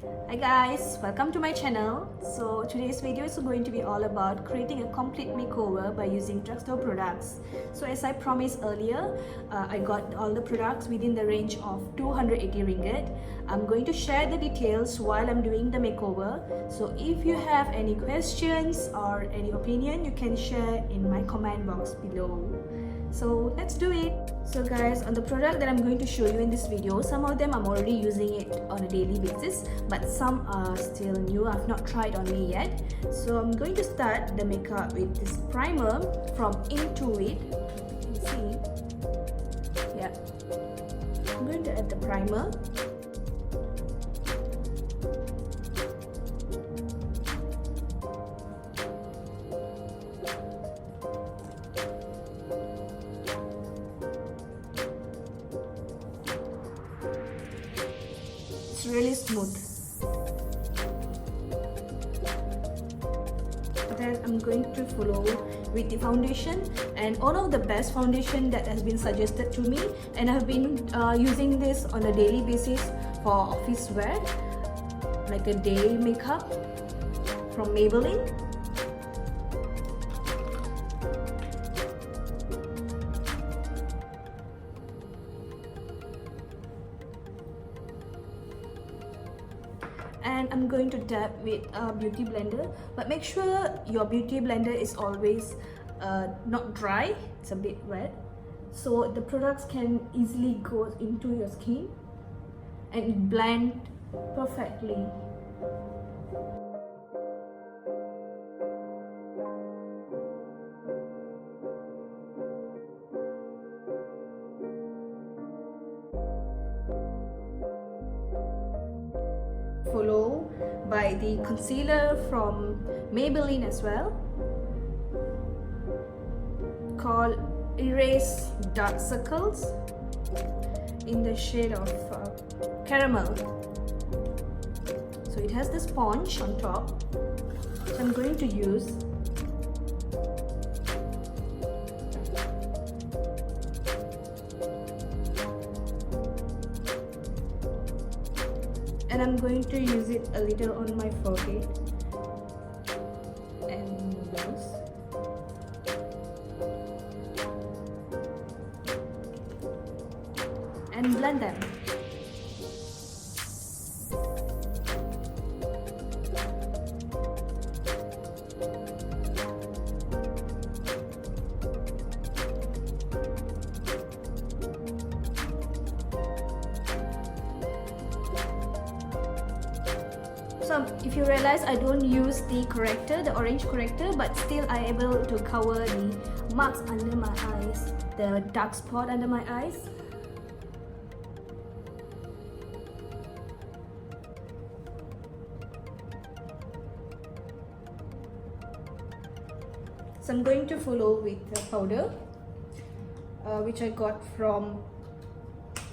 Hi guys, welcome to my channel. So today's video is going to be all about creating a complete makeover by using drugstore products. So as I promised earlier, I got all the products within the range of 280 ringgit. I'm going to share the details while I'm doing the makeover. So if you have any questions or any opinion, you can share in my comment box below. So let's do it. So guys, on the product that I'm going to show you in this video, some of them I'm already using it on a daily basis, but some are still new. I've not tried on me yet. So I'm going to start the makeup with this primer from Intuit. You can see, yeah, I'm going to add the primer. It's really smooth. Then I'm going to follow with the foundation, and one of the best foundation that has been suggested to me, and I've been using this on a daily basis for office wear, like a day makeup from Maybelline. And I'm going to dab with a beauty blender, but make sure your beauty blender is always not dry, it's a bit wet, so the products can easily go into your skin and blend perfectly. Follow by the concealer from Maybelline as well, called Erase Dark Circles in the shade of caramel. So it has the sponge on top, so I'm going to use. And I'm going to use it a little on my forehead and nose. And blend them. So if you realize I don't use the corrector, the orange corrector, but still I am able to cover the marks under my eyes, the dark spot under my eyes. So I'm going to follow with the powder, which I got from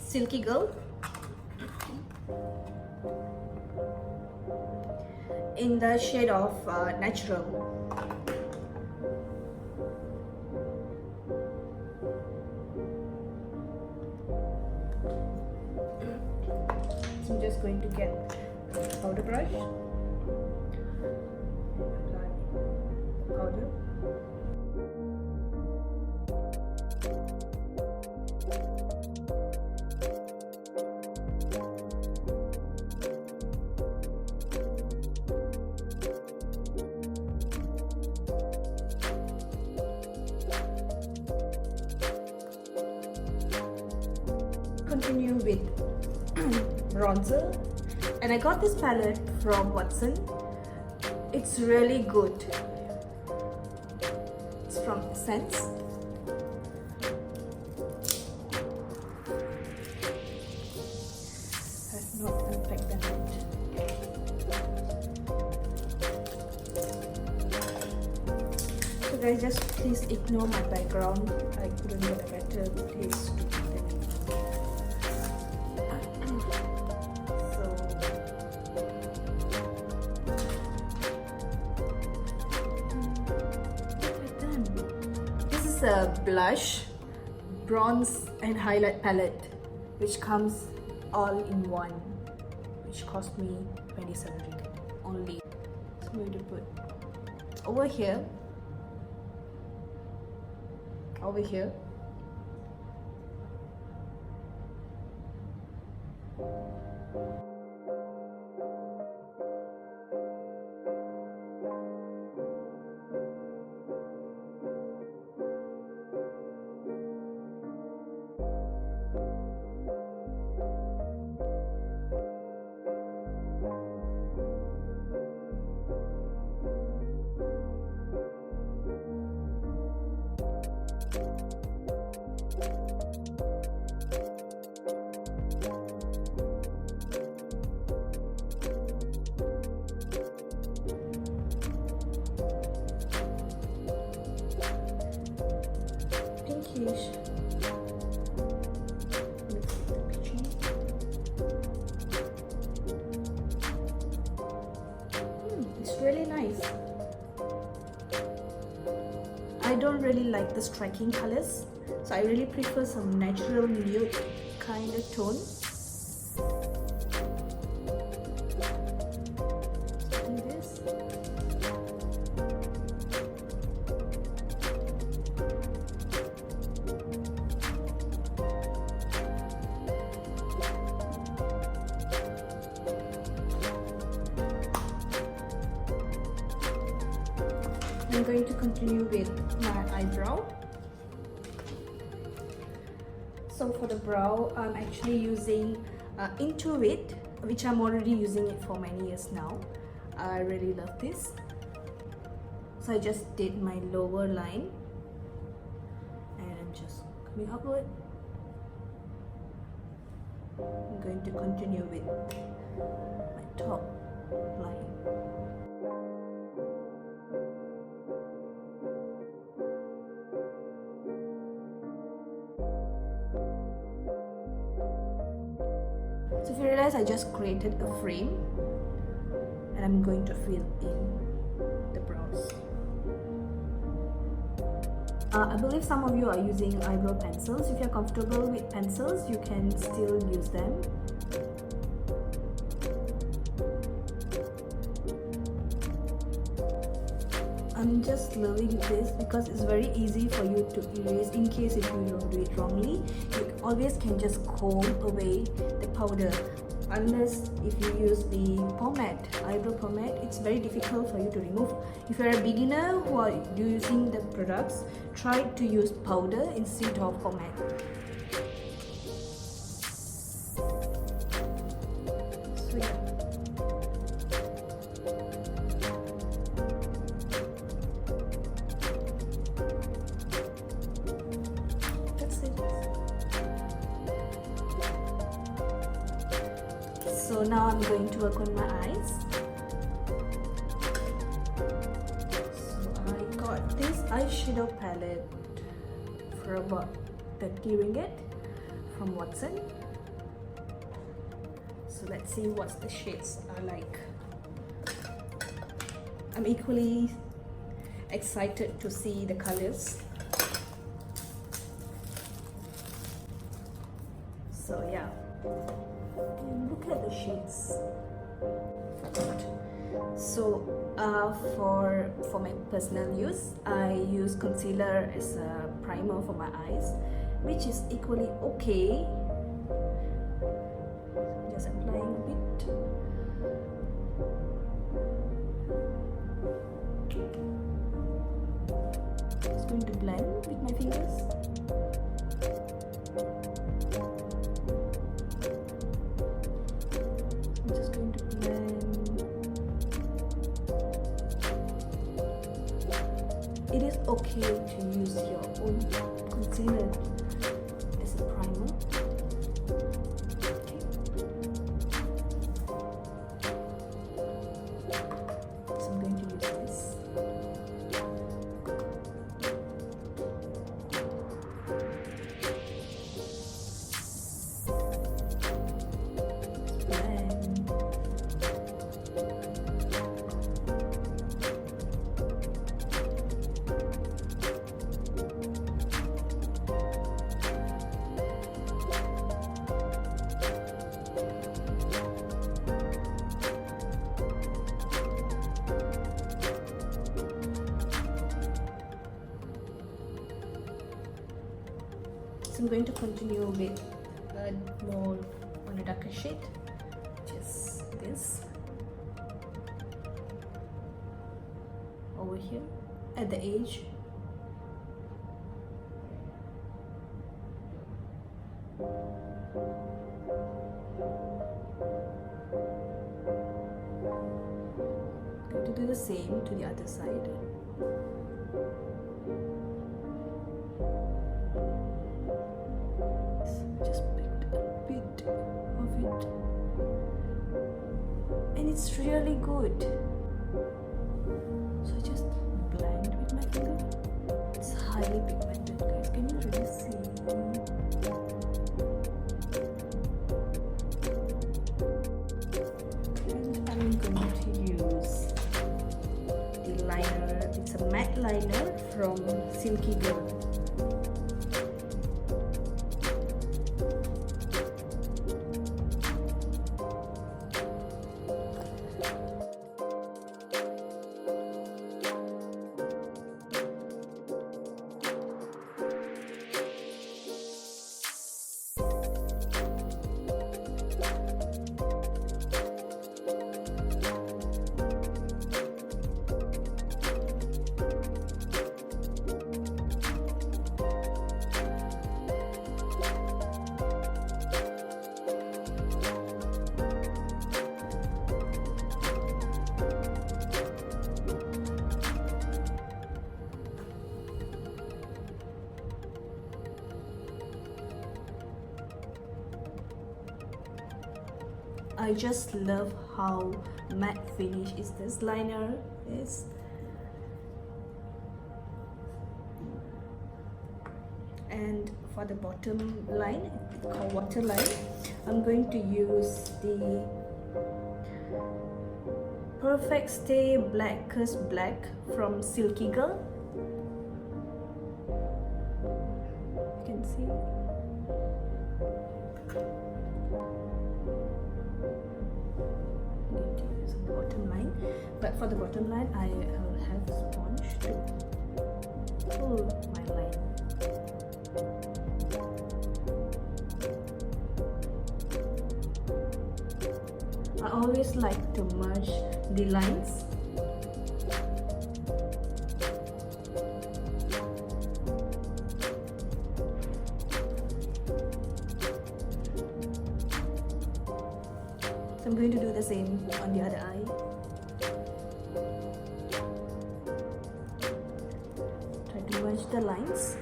Silky Girl, in the shade of Natural. So I'm just going to get a powder brush, apply powder. Continue with bronzer, and I got this palette from Watson. It's really good. It's from Sense. I've not unpacked that yet. So guys, just please ignore my background. I couldn't get a better place to put it. This is a blush, bronze and highlight palette which comes all in one. which cost me 27 ringgit only. So I'm going to put over here, pinkish. It's really nice. I don't really like the striking colors, so I really prefer some natural nude kind of tone. I'm going to continue with my eyebrow. So for the brow, I'm actually using Intuit, which I'm already using it for many years now. I really love this. So I just did my lower line and I'm just coming upward. I'm going to continue with my top line. So if you realize, I just created a frame and I'm going to fill in the brows. I believe some of you are using eyebrow pencils. If you're comfortable with pencils, you can still use them. I'm just loving this because it's very easy for you to erase in case if you don't do it wrongly. You always can just comb away the powder. Unless if you use the pomade, eyebrow pomade, it's very difficult for you to remove. If you're a beginner who are using the products, try to use powder instead of pomade. So yeah. That's it. So now I'm going to work on my eyes. So I got this eyeshadow palette for about 30 ringgit from Watson. So let's see what the shades are like. I'm equally excited to see the colors. So yeah. And look at the shades. So for my personal use, I use concealer as a primer for my eyes, which is equally okay. Just applying a bit. Just going to blend with my fingers. It is okay to use your own concealer as a primer. Okay. So I'm going to use this. So I'm going to continue with more on a darker shade, just this over here at the edge. Going to do the same to the other side. Just picked a bit of it, and it's really good. So just blend with my finger. It's highly pigmented, guys. Can you really see? And I'm going to use the liner. It's a matte liner from Silky Girl. I just love how matte finish is this liner is. And for the bottom line, it's called waterline, I'm going to use the Perfect Stay Blackest Black from Silky Girl. You can see. Bottom line, but for the bottom line I will have sponge to pull my line. I always like to merge the lines. I'm going to do the same on the other eye. Try to merge the lines.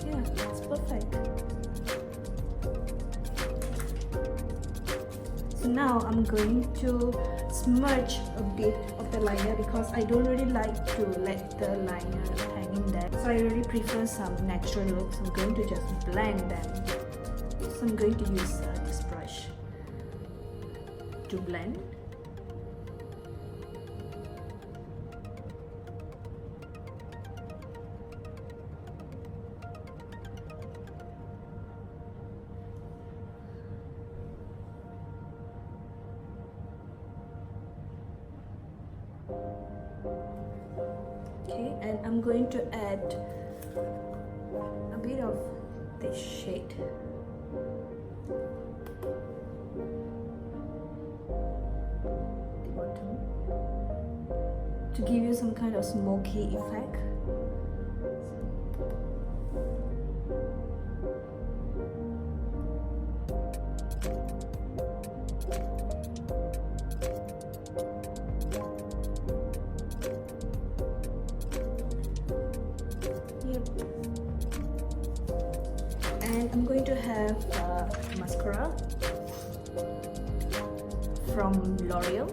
Yeah, it's perfect. So now I'm going to smudge a bit of the liner because I don't really like to let the liner hang in there. So I really prefer some natural looks. I'm going to just blend them. So I'm going to use this brush to blend. Okay, and I'm going to add a bit of this shade. The bottom, to give you some kind of smoky effect. And I'm going to have mascara from L'Oreal.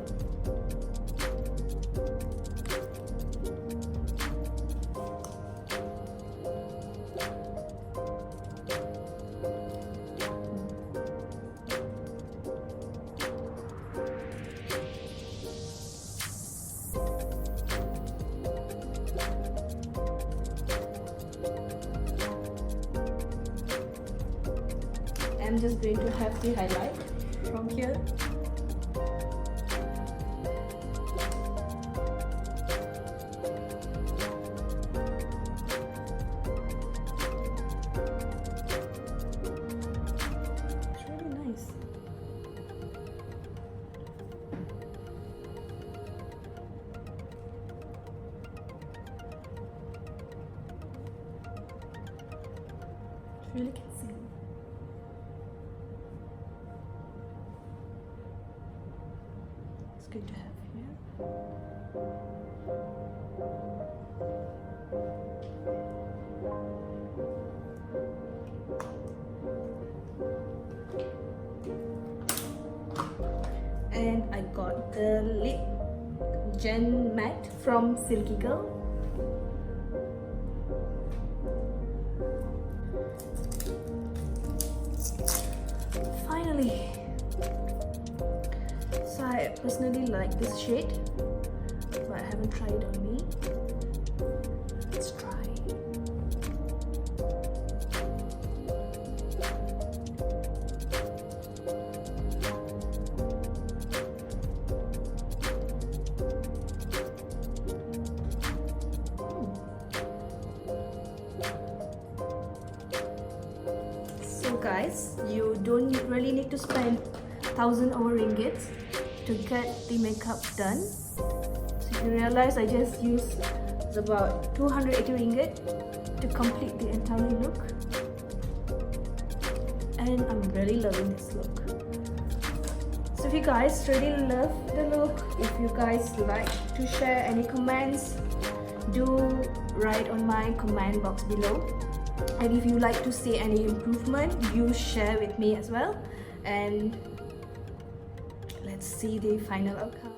I'm just going to have the highlight from here. Really can see. It's good to have here. And I got the lip gel matte from Silky Girl. Finally, so I personally like this shade, but I haven't tried it on me. Let's try. So guys, you don't really need to spend 1,000 over ringgits to get the makeup done. So if you realize, I just used about 280 ringgit to complete the entire look, and I'm really loving this look. So if you guys really love the look, if you guys like to share any comments, do write on my comment box below. And if you like to see any improvement, you share with me as well. And let's see the final outcome.